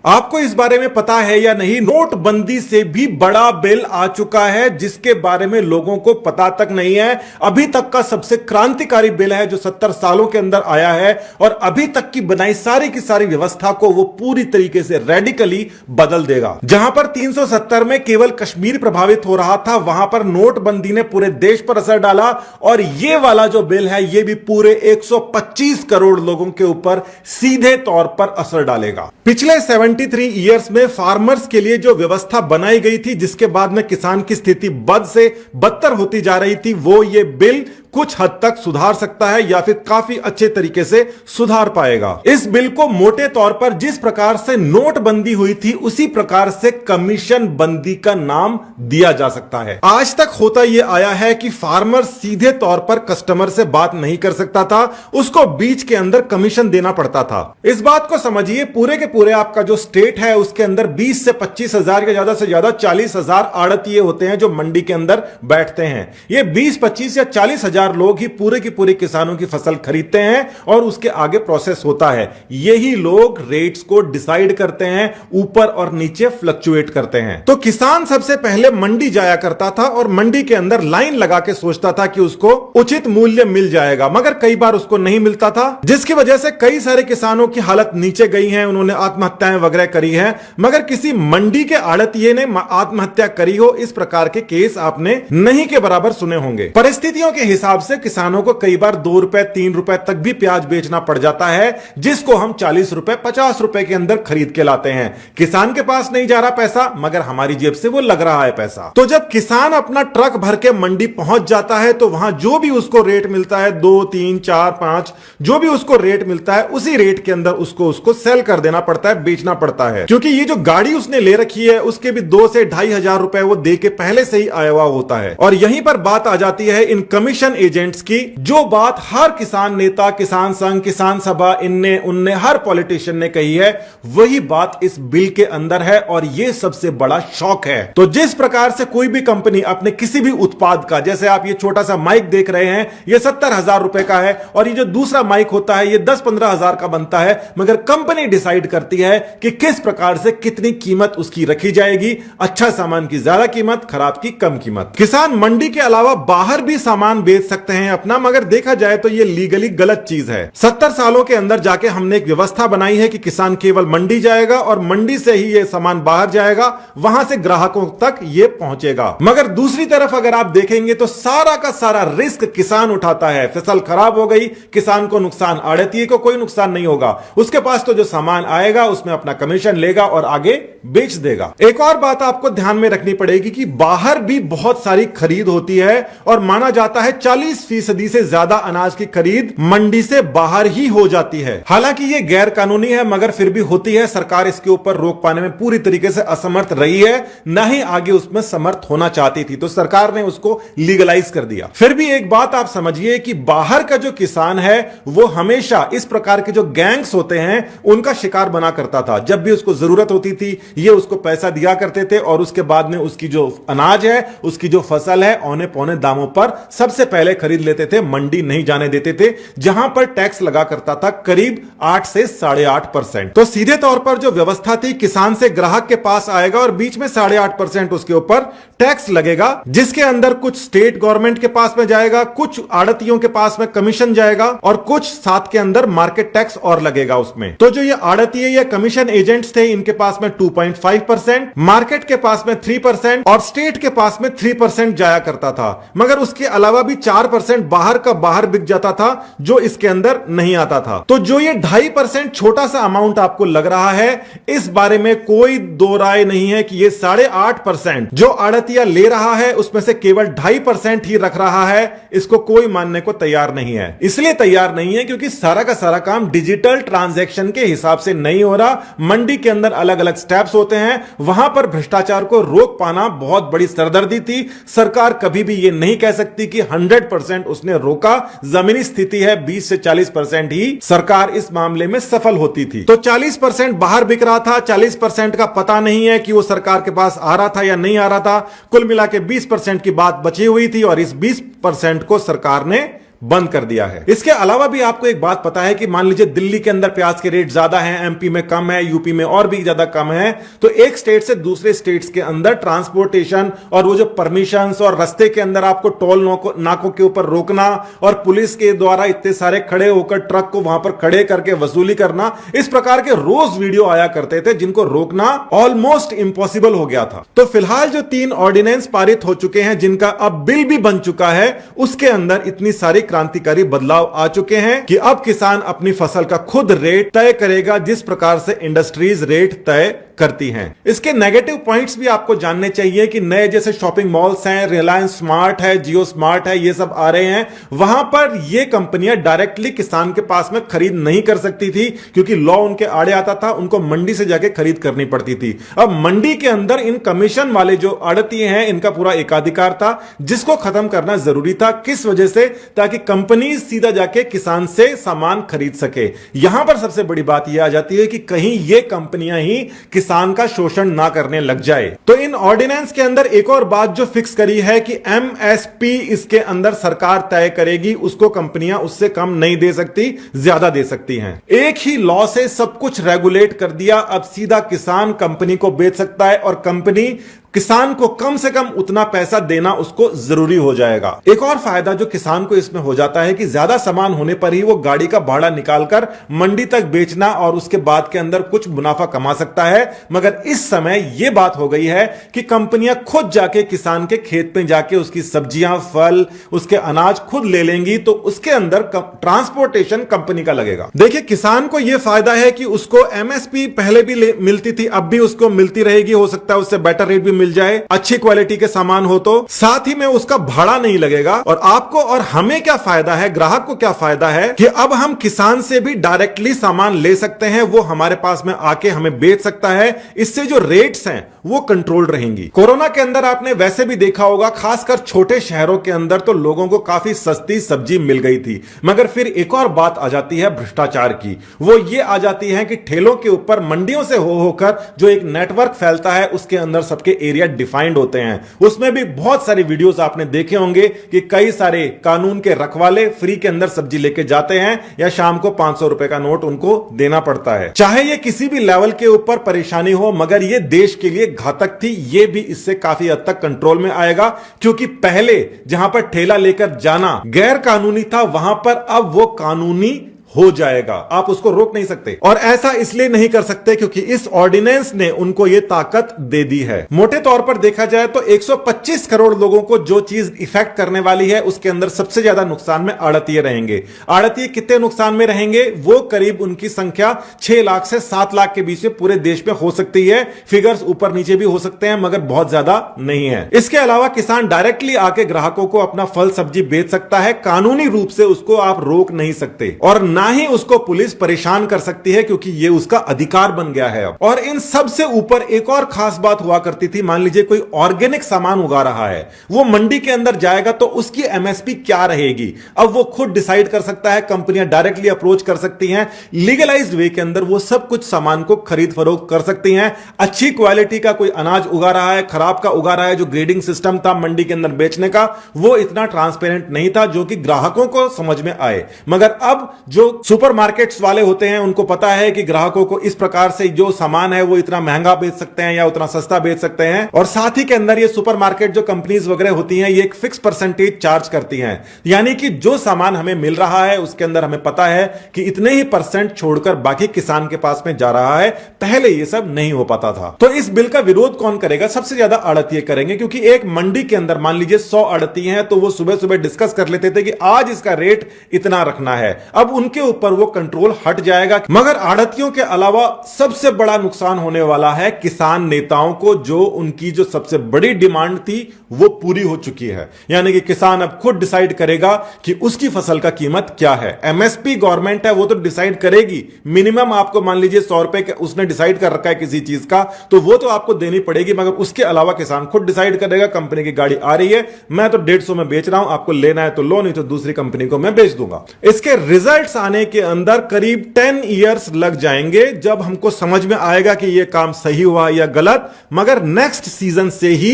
आपको इस बारे में पता है या नहीं, नोटबंदी से भी बड़ा बिल आ चुका है जिसके बारे में लोगों को पता तक नहीं है। अभी तक का सबसे क्रांतिकारी बिल है जो 70 सालों के अंदर आया है और अभी तक की बनाई सारी की सारी व्यवस्था को वो पूरी तरीके से रेडिकली बदल देगा। जहां पर 370 में केवल कश्मीर प्रभावित हो रहा था, वहां पर नोटबंदी ने पूरे देश पर असर डाला और ये वाला जो बिल है ये भी पूरे 125 करोड़ लोगों के ऊपर सीधे तौर पर असर डालेगा। पिछले 73 ईयर्स में फार्मर्स के लिए जो व्यवस्था बनाई गई थी, जिसके बाद में किसान की स्थिति बद से बदतर होती जा रही थी, वो ये बिल कुछ हद तक सुधार सकता है या फिर काफी अच्छे तरीके से सुधार पाएगा। इस बिल को मोटे तौर पर जिस प्रकार से नोटबंदी हुई थी उसी प्रकार से कमीशन बंदी का नाम दिया जा सकता है। आज तक होता यह आया है कि फार्मर सीधे तौर पर कस्टमर से बात नहीं कर सकता था, उसको बीच के अंदर कमीशन देना पड़ता था। इस बात को समझिए, पूरे के पूरे आपका जो स्टेट है उसके अंदर 20 से 25 हजार या ज्यादा से ज्यादा 40 हजार आड़तिये होते हैं जो मंडी के अंदर बैठते हैं। ये 20, 25 या 40 हजार लोग ही पूरे की पूरी किसानों की फसल खरीदते हैं और उसके आगे प्रोसेस होता है। यही लोग रेट्स को डिसाइड करते हैं, ऊपर और नीचे फ्लक्चुएट करते हैं। तो किसान सबसे पहले मंडी जाया करता था और मंडी के अंदर लाइन लगा के सोचता था कि उसको उचित मूल्य मिल जाएगा, मगर कई बार उसको नहीं मिलता था, जिसकी वजह से कई सारे किसानों की हालत नीचे गई है, उन्होंने आत्महत्याएं वगैरह करी है। मगर किसी मंडी के आड़तिये ने आत्महत्या करी हो, इस प्रकार के केस आपने नहीं के बराबर सुने होंगे। परिस्थितियों के हिसाब से किसानों को कई बार 2 रुपए 3 रुपए तक भी प्याज बेचना पड़ जाता है, जिसको हम 40 रुपए 50 रुपए के अंदर खरीद के लाते हैं। किसान के पास नहीं जा रहा पैसा, मगर हमारी जेब से वो लग रहा है पैसा। तो जब किसान अपना ट्रक भर के मंडी पहुंच जाता है तो वहां जो भी उसको रेट मिलता है, 2, 3, 4, 5 जो भी उसको रेट मिलता है, उसी रेट के अंदर उसको सेल कर देना पड़ता है, बेचना पड़ता है। क्योंकि ये जो गाड़ी उसने ले रखी है उसके भी 2 से 2,500 रुपए वो दे के पहले से ही आया हुआ होता है। और यहीं पर बात आ जाती है इन कमीशन एजेंट्स की, जो बात हर किसान नेता, किसान संघ, किसान सभा, इनने उनने हर पॉलिटिशियन ने कही है, वही बात इस बिल के अंदर है और यह सबसे बड़ा शौक है। तो जिस प्रकार से कोई भी कंपनी अपने किसी भी उत्पाद का, जैसे आप ये छोटा सा माइक देख रहे हैं, ये 70,000 रुपए का है और ये जो दूसरा माइक होता है ये 10-15 हजार का बनता है, मगर कंपनी डिसाइड करती है कि किस प्रकार से कितनी कीमत उसकी रखी जाएगी। अच्छा सामान की ज्यादा कीमत, खराब की कम कीमत। किसान मंडी के अलावा बाहर भी सामान बेच सकते हैं अपना, मगर देखा जाए तो यह लीगली गलत चीज है। 70 सालों के अंदर जाके हमने एक व्यवस्था बनाई है कि किसान केवल मंडी जाएगा और मंडी से ही यह सामान बाहर जाएगा, वहां से ग्राहकों तक यह पहुंचेगा। मगर दूसरी तरफ अगर आप देखेंगे तो सारा का सारा रिस्क किसान उठाता है। फसल खराब हो गई, किसान को नुकसान, आड़तिये को कोई नुकसान नहीं होगा, उसके पास तो जो सामान आएगा उसमें अपना कमीशन लेगा और आगे बेच देगा। एक और बात आपको ध्यान में रखनी पड़ेगी कि बाहर भी बहुत सारी खरीद होती है और माना जाता है 40% से ज्यादा अनाज की खरीद मंडी से बाहर ही हो जाती है। हालांकि यह गैर कानूनी है, मगर फिर भी होती है। सरकार इसके ऊपर रोक पाने में पूरी तरीके से असमर्थ रही है, ना ही आगे उसमें समर्थ होना चाहती थी, तो सरकार ने उसको लीगलाइज कर दिया। फिर भी एक बात आप समझिए कि बाहर का जो किसान है वो हमेशा इस प्रकार के जो गैंग्स होते हैं उनका शिकार बना करता था। जब भी उसको जरूरत होती थी ये उसको पैसा दिया करते थे और उसके बाद में उसकी जो अनाज है, उसकी जो फसल है, औने पौने दामों पर सबसे पहले खरीद लेते थे, मंडी नहीं जाने देते थे, जहां पर टैक्स लगा करता था करीब 8 से 8.5%। तो सीधे तौर पर जो व्यवस्था थी, किसान से ग्राहक के पास आएगा और बीच में 8.5% उसके ऊपर टैक्स लगेगा, जिसके अंदर कुछ स्टेट गवर्नमेंट के पास में जाएगा, कुछ आड़तियों के पास में कमीशन जाएगा और कुछ साथ के अंदर मार्केट टैक्स और लगेगा उसमें। तो जो ये आड़तिये या कमीशन एजेंट्स थे, इनके पास में 2.5%, मार्केट के पास में 3% और स्टेट के पास में 3% जाया करता था। मगर उसके अलावा भी 4% बाहर का बाहर बिक जाता था, जो इसके अंदर नहीं आता था। तो जो ये 2.5% छोटा सा अमाउंट आपको लग रहा है, इस बारे में कोई दो राय नहीं है कि ये 8.5% जो आड़तिया ले रहा है उसमें से केवल 2.5% ही रख रहा है। इसको कोई मानने को तैयार नहीं है। इसलिए तैयार नहीं है क्योंकि सारा का सारा काम डिजिटल ट्रांजैक्शन के हिसाब से नहीं हो रहा। मंडी के अंदर अलग अलग स्टेप्स होते हैं, वहां पर भ्रष्टाचार को रोक पाना बहुत बड़ी सरदर्दी थी। सरकार कभी भी यह नहीं कह सकती कि 100% उसने रोका। जमीनी स्थिति है 20 से 40% ही सरकार इस मामले में सफल होती थी। तो 40% बाहर बिक रहा था, 40% का पता नहीं है कि वो सरकार के पास आ रहा था या नहीं आ रहा था। कुल मिला के 20% की बात बची हुई थी और इस 20% को सरकार ने बंद कर दिया है। इसके अलावा भी आपको एक बात पता है कि मान लीजिए दिल्ली के अंदर प्याज के रेट ज्यादा हैं, एमपी में कम है, यूपी में और भी ज्यादा कम है, तो एक स्टेट से दूसरे स्टेट्स के अंदर ट्रांसपोर्टेशन और वो जो परमिशंस और रास्ते के अंदर आपको टोल नाकों के ऊपर रोकना और पुलिस के द्वारा इतने सारे खड़े होकर ट्रक को वहां पर खड़े करके वसूली करना, इस प्रकार के रोज वीडियो आया करते थे जिनको रोकना ऑलमोस्ट इंपॉसिबल हो गया था। तो फिलहाल जो 3 ऑर्डिनेंस पारित हो चुके हैं, जिनका अब बिल भी बन चुका है, उसके अंदर इतनी सारी क्रांतिकारी बदलाव आ चुके हैं कि अब किसान अपनी फसल का खुद रेट तय करेगा, जिस प्रकार से इंडस्ट्रीज रेट तय करती हैं। इसके नेगेटिव पॉइंट्स भी आपको जानने चाहिए कि नए जैसे शॉपिंग मॉल्स हैं, रिलायंस स्मार्ट है, जियो स्मार्ट है, ये सब आ रहे हैं। वहां पर ये कंपनियां डायरेक्टली किसान के पास में खरीद नहीं कर सकती थी क्योंकि लॉ उनके आड़े आता था, उनको मंडी से जाके खरीद करनी पड़ती थी। अब मंडी के अंदर इन कमीशन वाले जो आड़ती हैं, इनका पूरा एकाधिकार था, जिसको खत्म करना जरूरी था। किस वजह से? ताकि कंपनी सीधा जाके किसान से सामान खरीद सके। यहां पर सबसे बड़ी बात यह आ जाती है कि कहीं ये कंपनियां ही किसान का शोषण ना करने लग जाए। तो इन ऑर्डिनेंस के अंदर एक और बात जो फिक्स करी है कि एमएसपी इसके अंदर सरकार तय करेगी, उसको कंपनियां उससे कम नहीं दे सकती, ज्यादा दे सकती हैं। एक ही लॉ से सब कुछ रेगुलेट कर दिया। अब सीधा किसान कंपनी को बेच सकता है और कंपनी किसान को कम से कम उतना पैसा देना उसको जरूरी हो जाएगा। एक और फायदा जो किसान को इसमें हो जाता है कि ज्यादा सामान होने पर ही वो गाड़ी का भाड़ा निकालकर मंडी तक बेचना और उसके बाद के अंदर कुछ मुनाफा कमा सकता है। मगर इस समय यह बात हो गई है कि कंपनियां खुद जाके किसान के खेत में जाके उसकी सब्जियां, फल, उसके अनाज खुद ले लेंगी, तो उसके अंदर ट्रांसपोर्टेशन कंपनी का लगेगा। देखिए, किसान को यह फायदा है कि उसको एमएसपी पहले भी मिलती थी, अब भी उसको मिलती रहेगी। हो सकता है उससे बेटर रेट भी मिल जाए, अच्छी क्वालिटी के सामान हो तो। साथ ही में उसका भाड़ा नहीं लगेगा। और आपको और हमें क्या फायदा है, ग्राहक को क्या फायदा है कि अब हम किसान से भी डायरेक्टली सामान ले सकते हैं, वो हमारे पास में आके हमें बेच सकता है। इससे जो रेट्स हैं वो कंट्रोल रहेंगी। कोरोना के अंदर आपने वैसे भी देखा होगा, खासकर छोटे शहरों के अंदर तो लोगों को काफी सस्ती सब्जी मिल गई थी। मगर फिर एक और बात आ जाती है भ्रष्टाचार की। वो ये आ जाती है कि ठेलों के ऊपर मंडियों से होकर जो एक नेटवर्क फैलता है, उसके अंदर सबके एरिया डिफाइंड होते हैं। उसमें भी बहुत सारे वीडियोस आपने देखे होंगे कि कई सारे कानून के रखवाले फ्री के अंदर सब्जी लेके जाते हैं या शाम को 500 रुपए का नोट उनको देना पड़ता है। चाहे ये किसी भी लेवल के ऊपर परेशानी हो, मगर ये देश के लिए घातक थी। ये भी इससे काफी हद तक कंट्रोल में आएगा, क्योंकि पहले जहां पर ठेला लेकर जाना गैर कानूनी था, वहां पर अब वो कानूनी हो जाएगा। आप उसको रोक नहीं सकते। और ऐसा इसलिए नहीं कर सकते क्योंकि इस ऑर्डिनेंस ने उनको यह ताकत दे दी है। मोटे तौर पर देखा जाए तो 125 करोड़ लोगों को जो चीज इफेक्ट करने वाली है, उसके अंदर सबसे ज्यादा नुकसान में आड़तीय रहेंगे। आड़तीय कितने नुकसान में रहेंगे? वो करीब उनकी संख्या 6 लाख से 7 लाख के बीच में पूरे देश में हो सकती है। फिगर्स ऊपर नीचे भी हो सकते हैं, मगर बहुत ज्यादा नहीं है। इसके अलावा किसान डायरेक्टली आके ग्राहकों को अपना फल सब्जी बेच सकता है। कानूनी रूप से उसको आप रोक नहीं सकते और ना ही उसको पुलिस परेशान कर सकती है, क्योंकि ये उसका अधिकार बन गया है अब। और इन सब से ऊपर एक और खास बात हुआ करती थी। मान लीजिए कोई ऑर्गेनिक सामान उगा रहा है, वो मंडी के अंदर जाएगा तो उसकी एमएसपी क्या रहेगी, अब वो खुद डिसाइड कर सकता है। कंपनियां डायरेक्टली अप्रोच कर सकती हैं, लीगलाइज्ड वे के अंदर वो सब कुछ सामान को खरीद फरोख्त कर सकती हैं। अच्छी क्वालिटी का कोई अनाज उगा रहा है, खराब का उगा रहा है। जो ग्रेडिंग सिस्टम था मंडी के अंदर बेचने का, वो इतना ट्रांसपेरेंट नहीं था जो कि ग्राहकों को समझ में आए। मगर अब जो सुपरमार्केट्स वाले होते हैं, उनको पता है कि ग्राहकों को इस प्रकार से जो सामान है वो इतना महंगा बेच सकते हैं या उतना सस्ता बेच सकते हैं। और साथ ही के अंदर ये सुपरमार्केट जो कंपनीज वगैरह होती हैं, ये एक फिक्स परसेंटेज चार्ज करती हैं। यानी कि जो सामान हमें मिल रहा है उसके अंदर हमें पता है कि इतने ही परसेंट छोड़कर बाकी किसान के पास में जा रहा है। पहले ये सब नहीं हो पाता था। तो इस बिल का विरोध कौन करेगा? सबसे ज्यादा आड़तीय करेंगे, क्योंकि एक मंडी के अंदर मान लीजिए 100 आड़ती हैं, तो वो सुबह सुबह डिस्कस कर लेते थे कि आज इसका रेट इतना रखना है। अब उनके ऊपर वो कंट्रोल हट जाएगा। मगर आड़तियों के अलावा सबसे बड़ा नुकसान होने वाला है किसान नेताओं को, जो उनकी जो सबसे बड़ी डिमांड थी वो पूरी हो चुकी है। यानी कि किसान अब खुद डिसाइड करेगा कि उसकी फसल का कीमत क्या है। एमएसपी गवर्नमेंट है, वो तो डिसाइड करेगी। मिनिमम आपको मान लीजिए 100 रुपए उसने डिसाइड कर रखा है किसी चीज का, तो वो तो आपको देनी पड़ेगी। मगर उसके अलावा किसान खुद डिसाइड करेगा, कंपनी की गाड़ी आ रही है, मैं तो 150 में बेच रहा हूं, आपको लेना है तो लो, नहीं तो दूसरी कंपनी को मैं बेच दूंगा। इसके रिजल्ट्स आने आने के अंदर करीब 10 इयर्स लग जाएंगे, जब हमको समझ में आएगा कि यह काम सही हुआ या गलत, मगर नेक्स्ट सीजन से ही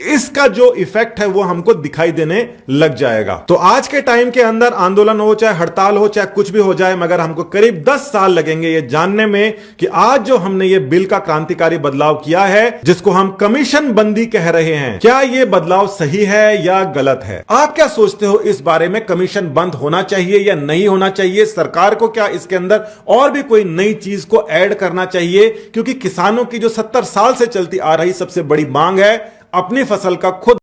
इसका जो इफेक्ट है वो हमको दिखाई देने लग जाएगा। तो आज के टाइम के अंदर आंदोलन हो, चाहे हड़ताल हो, चाहे कुछ भी हो जाए, मगर हमको करीब 10 साल लगेंगे ये जानने में कि आज जो हमने ये बिल का क्रांतिकारी बदलाव किया है, जिसको हम कमीशन बंदी कह रहे हैं, क्या ये बदलाव सही है या गलत है? आप क्या सोचते हो इस बारे में? कमीशन बंद होना चाहिए या नहीं होना चाहिए? सरकार को क्या इसके अंदर और भी कोई नई चीज को ऐड करना चाहिए? क्योंकि किसानों की जो 70 साल से चलती आ रही सबसे बड़ी मांग है अपनी फसल का खुद